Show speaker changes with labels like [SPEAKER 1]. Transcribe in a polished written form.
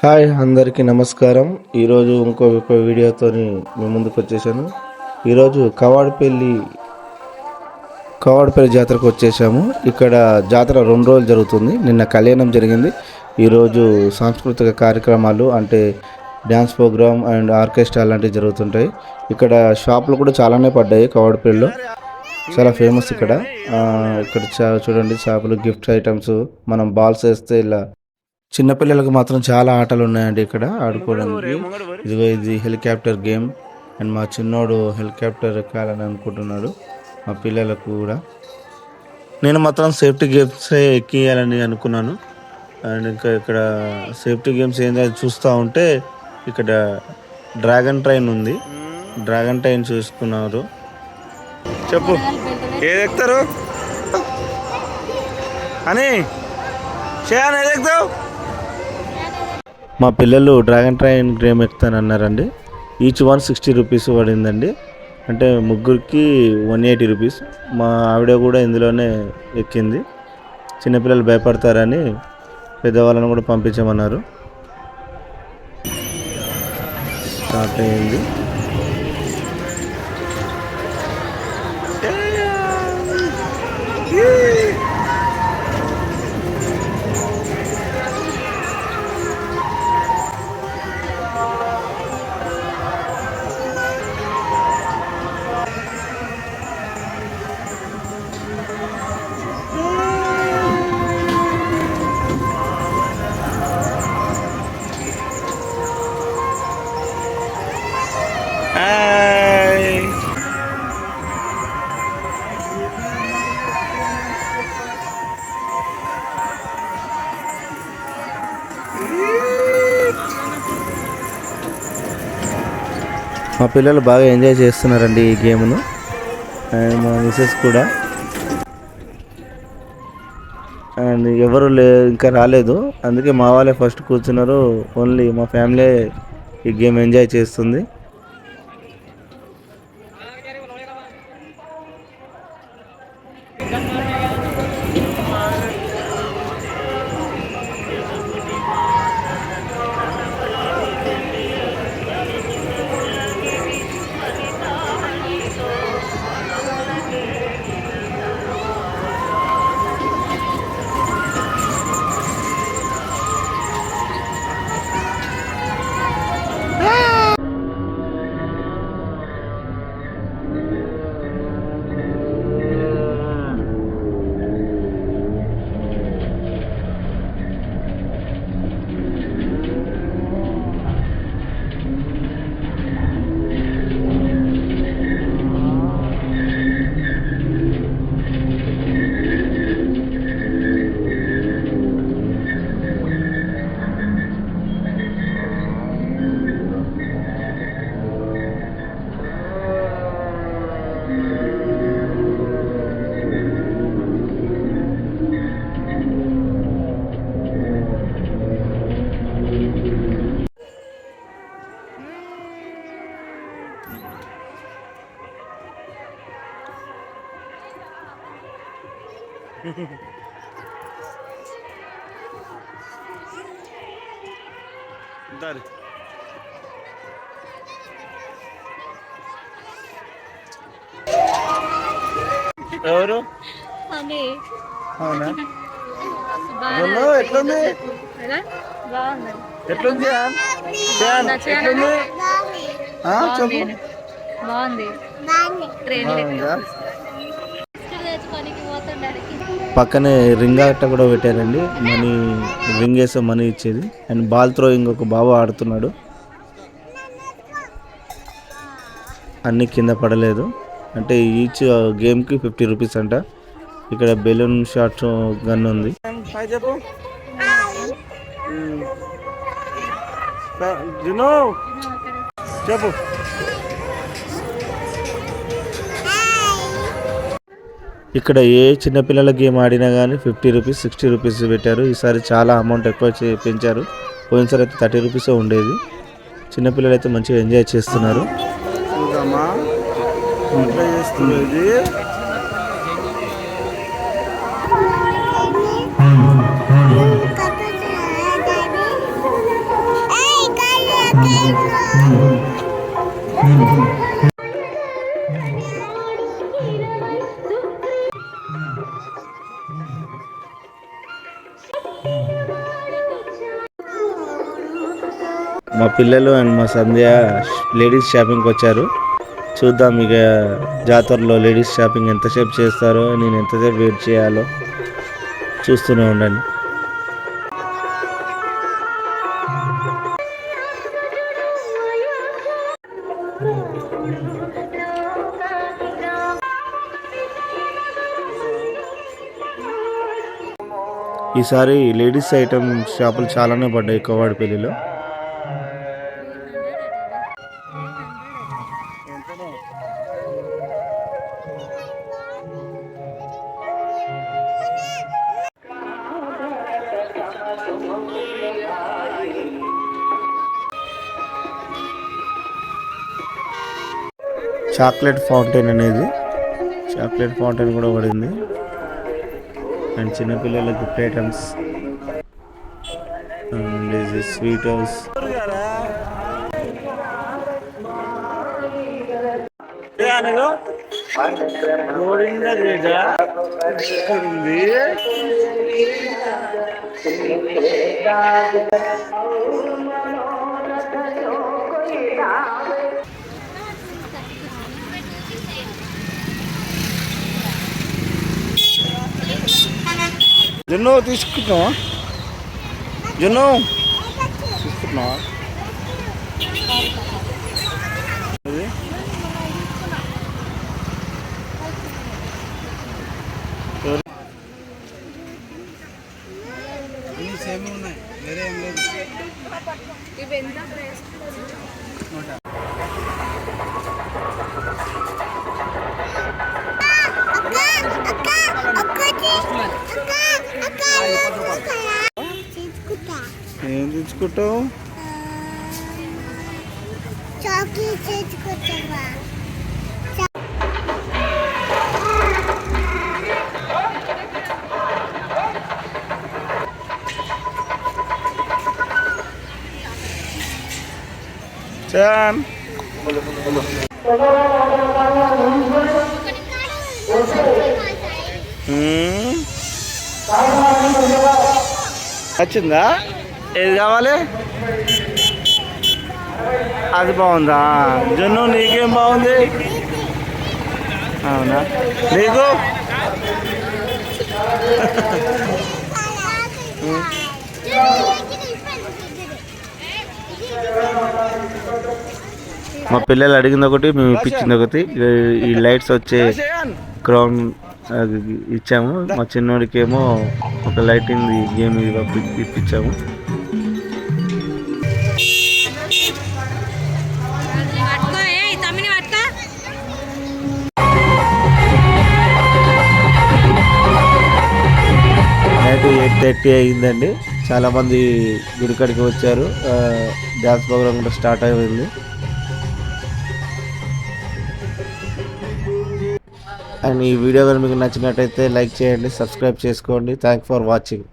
[SPEAKER 1] Hi అందరికీ నమస్కారం. ఈరోజు ఇంకో వీడియోతోని మీ ముందుకు వచ్చేసాను. ఈరోజు కవాడపల్లి జాతరకు వచ్చేసాము. ఇక్కడ జాతర 2 రోజులు జరుగుతుంది. నిన్న కళ్యాణం జరిగింది. ఈరోజు సాంస్కృతిక కార్యక్రమాలు అంటే డ్యాన్స్ ప్రోగ్రామ్ అండ్ ఆర్కెస్ట్రా లాంటివి జరుగుతుంటాయి. ఇక్కడ షాపులు కూడా చాలానే పడ్డాయి. కవాడపల్లిలో చాలా ఫేమస్ ఇక్కడ. ఇక్కడ చూడండి, షాపులు, గిఫ్ట్ ఐటమ్స్, మనం బాల్స్ వేస్తే ఇలా చిన్నపిల్లలకు మాత్రం చాలా ఆటలు ఉన్నాయండి ఇక్కడ ఆడుకోవడానికి. ఇదిగో ఇది హెలికాప్టర్ గేమ్ అండ్ మా చిన్నోడు హెలికాప్టర్ ఎక్కాలని అనుకుంటున్నాడు. మా పిల్లలకు కూడా నేను మాత్రం సేఫ్టీ గేమ్స్ ఎక్కియాలని అనుకున్నాను. అండ్ ఇంకా ఇక్కడ సేఫ్టీ గేమ్స్ ఏంటో చూస్తూ ఉంటే ఇక్కడ డ్రాగన్ ట్రైన్ ఉంది. డ్రాగన్ ట్రైన్ చూసుకున్నారు. చెప్పు, ఏది ఎక్కుతారు అని చేయాలి, ఏది ఎక్కుతావు? మా పిల్లలు డ్రాగన్ ట్రైన్ గేమ్ ఎక్కుతానన్నారండి. ఈచ్ 160 రూపీస్ పడిందండి. అంటే ముగ్గురికి 180 రూపీస్. మా ఆవిడ కూడా ఇందులోనే ఎక్కింది. చిన్నపిల్లలు భయపడతారని పెద్దవాళ్ళని కూడా పంపించమన్నారు. స్టార్ట్ అయ్యింది. మా పిల్లలు బాగా ఎంజాయ్ చేస్తున్నారండి ఈ గేమ్ను. అండ్ మా మిసెస్ కూడా. అండ్ ఎవరు ఇంకా రాలేదు, అందుకే మా వాళ్ళే ఫస్ట్ కూర్చున్నారు. ఓన్లీ మా ఫ్యామిలీ ఈ గేమ్ ఎంజాయ్ చేస్తుంది. ఎవరు? అవునా? ఎట్లుంది? ఎట్లుంది? పక్కనే రింగ్ ఆట కూడా పెట్టారండి. మనీ రింగ్ వేస్తే మనీ ఇచ్చేది. అండ్ బాల్ థ్రోయింగ్ ఒక బాబు ఆడుతున్నాడు. అన్ని కింద పడలేదు. అంటే ఈచ్ గేమ్కి 50 రూపీస్ అంట. ఇక్కడ బెలూన్ షాట్ గన్ ఉంది. చెప్పు. ఇక్కడ ఏ చిన్నపిల్లల గేమ్ ఆడినా కానీ 50 రూపీస్, 60 రూపీస్ పెట్టారు. ఈసారి చాలా అమౌంట్ ఎక్కువ పెంచారు. పోయినసారి అయితే 30 రూపీసే ఉండేది. చిన్నపిల్లలు అయితే మంచిగా ఎంజాయ్ చేస్తున్నారు. మా పిల్లలు అండ్ మా సంధ్య లేడీస్ షాపింగ్కి వచ్చారు. చూద్దాం ఇక జాతరలో లేడీస్ షాపింగ్ ఎంతసేపు చేస్తారో, నేను ఎంతసేపు వెయిట్ చేయాలో చూస్తూనే ఉండండి. ఈసారి లేడీస్ ఐటమ్ షాపులు చాలానే పడ్డాయి కోవాడిపల్లిలో. చాక్లెట్ ఫౌంటైన్ అనేది, చాక్లెట్ ఫౌంటైన్ కూడా పడింది. అండ్ చిన్నపిల్లల గిఫ్ట్ ఐటమ్స్, స్వీట్ హౌస్. జున్ను తీసుకుంటున్నావా? జున్ను తీసుకుంటున్నావా? సేమ్ ఉన్నాయి, వేరే ఏం లేదు. ఇవి ఎంత ప్రైస్? ఏం తెచ్చుకుంటావు? చాక్లెట్ తెచ్చుకుంటావా? చాన్ వచ్చిందా? ఏది కావాలి? అది బాగుందా? జున్ను నీకేం బాగుంది? అవునా? నీకు మా పిల్లలు అడిగింది ఒకటి, మేము ఇప్పించింది ఒకటి. ఈ లైట్స్ వచ్చే క్రౌన్ ఇచ్చాము. మా చిన్నోడికి ఏమో ఒక లైటింగ్ గేమ్ ఇప్పించాము. నైట్ 8:30 అయిందండి. చాలామంది గుడికాడికి వచ్చారు. డ్యాన్స్ ప్రోగ్రామ్ కూడా స్టార్ట్ అయింది. అండ్ ఈ వీడియో కనుక మీకు నచ్చినట్టయితే లైక్ చేయండి, సబ్స్క్రైబ్ చేసుకోండి. Thank for watching.